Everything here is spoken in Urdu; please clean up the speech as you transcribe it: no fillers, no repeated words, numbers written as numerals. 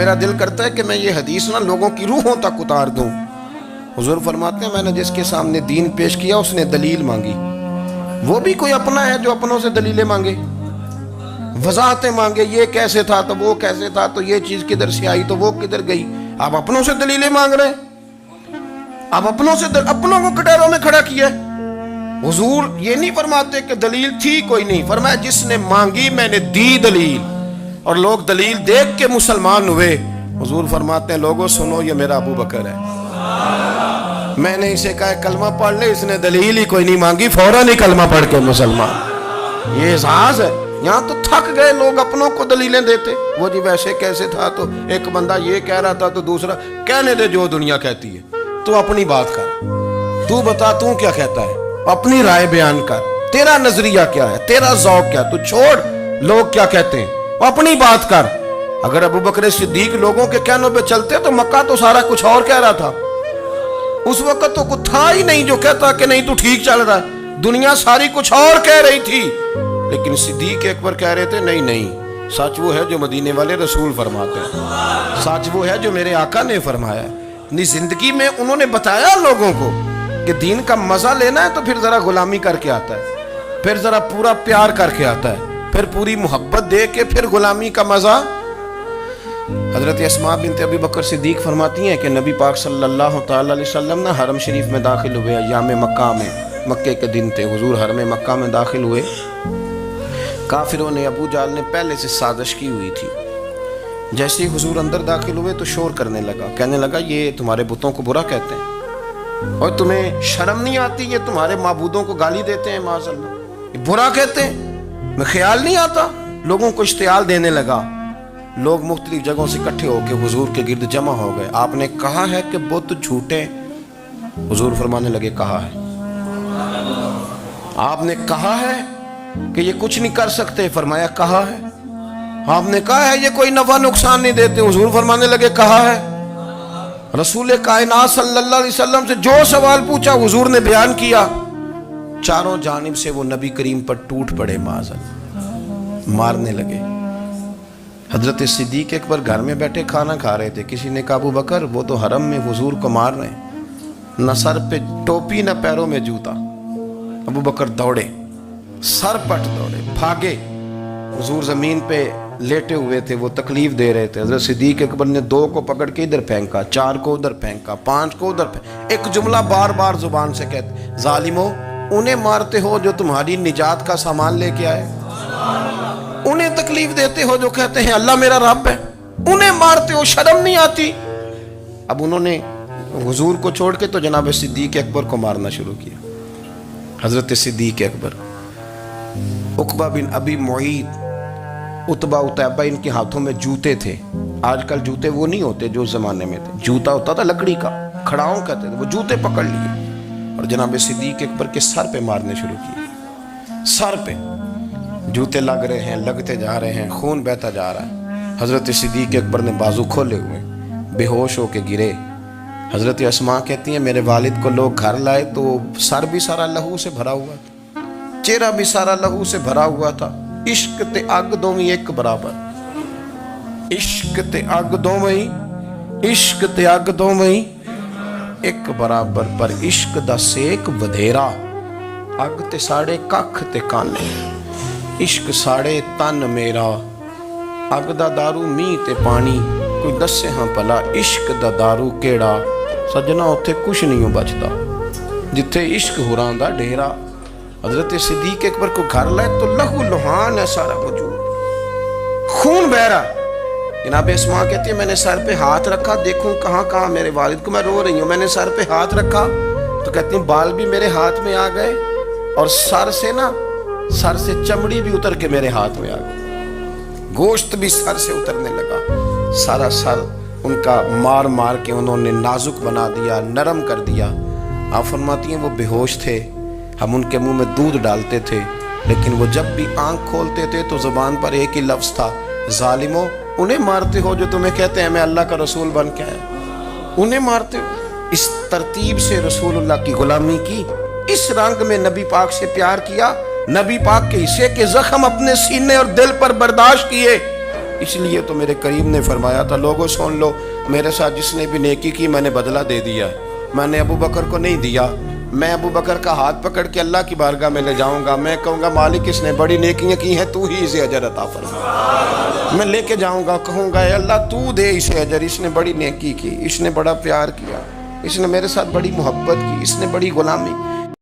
میرا دل کرتا ہے کہ میں یہ حدیث نا لوگوں کی روحوں تک اتار دوں۔ حضور فرماتے ہیں میں نے جس کے سامنے دین پیش کیا اس نے دلیل مانگی، وہ بھی کوئی اپنا ہے جو اپنوں سے دلیلیں مانگے، وضاحتیں مانگے، یہ کیسے تھا تو وہ کیسے تھا تو یہ چیز کدھر سے آئی تو وہ کدھر گئی۔ آپ اپنوں سے دلیلیں مانگ رہے ہیں، آپ اپنوں کو کٹہروں میں کھڑا کیا ہے۔ حضور یہ نہیں فرماتے کہ دلیل تھی کوئی نہیں، فرمایا جس نے مانگی میں نے دی دلیل، اور لوگ دلیل دیکھ کے مسلمان ہوئے۔ حضور فرماتے ہیں لوگوں سنو یہ میرا ابو بکر ہے، میں نے اسے کہا کلمہ پڑھ لے، اس نے دلیل ہی کوئی نہیں مانگی، فوراً ہی کلمہ پڑھ کے مسلمان۔ یہ اعزاز ہے۔ یہاں تو تھک گئے لوگ اپنوں کو دلیلیں دیتے، وہ جی ویسے کیسے تھا تو ایک بندہ یہ کہہ رہا تھا تو دوسرا، کہنے دے جو دنیا کہتی ہے، تو اپنی بات کر، تو بتا تو کیا کہتا ہے، اپنی رائے بیان کر، تیرا نظریہ کیا ہے، تیرا ذوق کیا، تو چھوڑ لوگ کیا کہتے ہیں، اپنی بات کر۔ اگر ابو بکر صدیق لوگوں کے کہنوں پہ چلتے تو مکہ تو سارا کچھ اور کہہ رہا تھا، اس وقت تو کچھ تھا ہی نہیں جو کہتا کہ نہیں تو ٹھیک چل رہا ہے، دنیا ساری کچھ اور کہہ رہی تھی، لیکن صدیق اکبر کہہ رہے تھے نہیں نہیں، سچ وہ ہے جو مدینے والے رسول فرماتے ہیں، سچ وہ ہے جو میرے آقا نے فرمایا ہے۔ زندگی میں انہوں نے بتایا لوگوں کو کہ دین کا مزہ لینا ہے تو پھر ذرا غلامی کر کے آتا ہے، پھر ذرا پورا پیار کر کے آتا ہے، پھر پوری محبت دے کے پھر غلامی کا مزہ۔ حضرت اسماء بنت ابی بکر صدیق فرماتی ہیں کہ نبی پاک صلی اللہ تعالی علیہ وسلم نے حرم شریف میں داخل ہوئے، ایام مکہ میں، مکے کے دن تھے، حضور حرم مکہ میں داخل ہوئے، کافروں نے، ابو جہل نے پہلے سے سازش کی ہوئی تھی۔ جیسے ہی حضور اندر داخل ہوئے تو شور کرنے لگا، کہنے لگا یہ تمہارے بتوں کو برا کہتے ہیں اور تمہیں شرم نہیں آتی، یہ تمہارے معبودوں کو گالی دیتے ہیں، معاذ اللہ یہ برا کہتے ہیں، میں خیال نہیں آتا۔ لوگوں کو اشتعال دینے لگا، لوگ مختلف جگہوں سے اکٹھے ہو کے حضور کے گرد جمع ہو گئے۔ آپ نے کہا ہے کہ بت جھوٹے، حضور فرمانے لگے کہا ہے۔ آپ نے کہا ہے کہ یہ کچھ نہیں کر سکتے، فرمایا کہا ہے۔ آپ نے کہا ہے یہ کوئی نفع نقصان نہیں دیتے، حضور فرمانے لگے کہا ہے۔ رسول کائنات صلی اللہ علیہ وسلم سے جو سوال پوچھا حضور نے بیان کیا، چاروں جانب سے وہ نبی کریم پر ٹوٹ پڑے، معاذ اللہ، مارنے لگے۔ حضرت صدیق اکبر گھر میں بیٹھے کھانا کھا رہے تھے، کسی نے کہا ابو بکر وہ تو حرم میں حضور کو مار رہے ہیں، نہ سر پہ ٹوپی نہ پیروں میں جوتا۔ ابو بکر دوڑے، سر پٹ دوڑے، بھاگے۔ حضور زمین پہ لیٹے ہوئے تھے، وہ تکلیف دے رہے تھے۔ حضرت صدیق اکبر نے 2 کو پکڑ کے ادھر پھینکا، 4 کو ادھر پھینکا، 5 کو ادھر پھینکا، ایک جملہ بار بار زبان سے کہتے، ظالمو انہیں مارتے ہو جو تمہاری نجات کا سامان لے کے آئے، انہیں تکلیف دیتے ہو جو کہتے ہیں اللہ میرا رب ہے، انہیں مارتے ہو، شرم نہیں آتی۔ اب انہوں نے حضور کو چھوڑ کے تو جناب صدیق اکبر کو مارنا شروع کیا۔ حضرت صدیق اکبر، عقبہ بن ابی معیط، عتبہ اتیبہ، ان کے ہاتھوں میں جوتے تھے۔ آج کل جوتے وہ نہیں ہوتے جو اس زمانے میں تھے، جوتا ہوتا تھا لکڑی کا، کھڑاؤں کہتے تھے، وہ جوتے پکڑ لیے اور جناب صدیق اکبر کے سر پہ مارنے شروع کیے۔ سر پہ جوتے لگ رہے ہیں، لگتے جا رہے ہیں، خون بہتا جا رہا ہے۔ حضرت صدیق اکبر نے بازو کھولے ہوئے، بے ہوش ہو کے گرے۔ حضرت اسماء کہتی ہیں میرے والد کو لوگ گھر لائے تو سر بھی سارا لہو سے بھرا ہوا تھا، چہرہ بھی سارا لہو سے بھرا ہوا تھا۔ عشق تے اگ دوویں ایک برابر، عشق تے اگ دوویں، عشق تے اگ دوویں ایک برابر، پر عشق دا سیک ودھیرا، اگ تے ساڑے ککھ تے کانے، عشق ساڑے تن میرا، اگ دا دارو می تے پانی، کوئی دسے ہاں پلا عشق دا دارو کیڑا، سجنا اتھے کچھ نہیں بچتا جتھے عشق ہوراں دا ڈیرا۔ حضرت صدیق اکبر کو گھر لائے تو لہو لہان ہے سارا وجود، خون بہ رہا۔ جناب اسماء کہتی ہے میں نے سر پہ ہاتھ رکھا، دیکھوں کہاں کہاں میرے والد کو، میں رو رہی ہوں، میں نے سر پہ ہاتھ رکھا تو کہتی ہیں بال بھی میرے ہاتھ میں آ گئے اور سر سے چمڑی بھی اتر کے میرے ہاتھ میں آ گئی، گوشت بھی سر سے اترنے لگا، سارا سر ان کا مار مار کے انہوں نے نازک بنا دیا، نرم کر دیا۔ آپ فرماتی ہیں وہ بے ہوش تھے، ہم ان کے منہ میں دودھ ڈالتے تھے، لیکن وہ جب بھی آنکھ کھولتے تھے تو زبان پر ایک ہی لفظ تھا، ظالمو انہیں مارتے ہو جو تمہیں کہتے ہیں میں اللہ کا رسول بن کے آیا، انہیں مارتے ہو۔ اس ترتیب سے رسول اللہ کی غلامی کی، اس رنگ میں نبی پاک سے پیار کیا، نبی پاک کے حصے کے زخم اپنے سینے اور دل پر برداشت کیے، اس لیے تو میرے کریم نے فرمایا تھا لوگوں سن لو میرے ساتھ جس نے بھی نیکی کی میں نے بدلہ دے دیا ہے. میں نے ابو بکر کو نہیں دیا. میں ابو بکر کا ہاتھ پکڑ کے اللہ کی بارگاہ میں لے جاؤں گا. میں کہوں گا مالک اس نے بڑی نیکیاں کی ہیں تو ہی اسے اجر عطا فرما. میں لے کے جاؤں گا کہوں گا اے اللہ تو دے اسے اجر. اس نے بڑی نیکی کی, اس نے بڑا پیار کیا, اس نے میرے ساتھ بڑی محبت کی, اس نے بڑی غلامی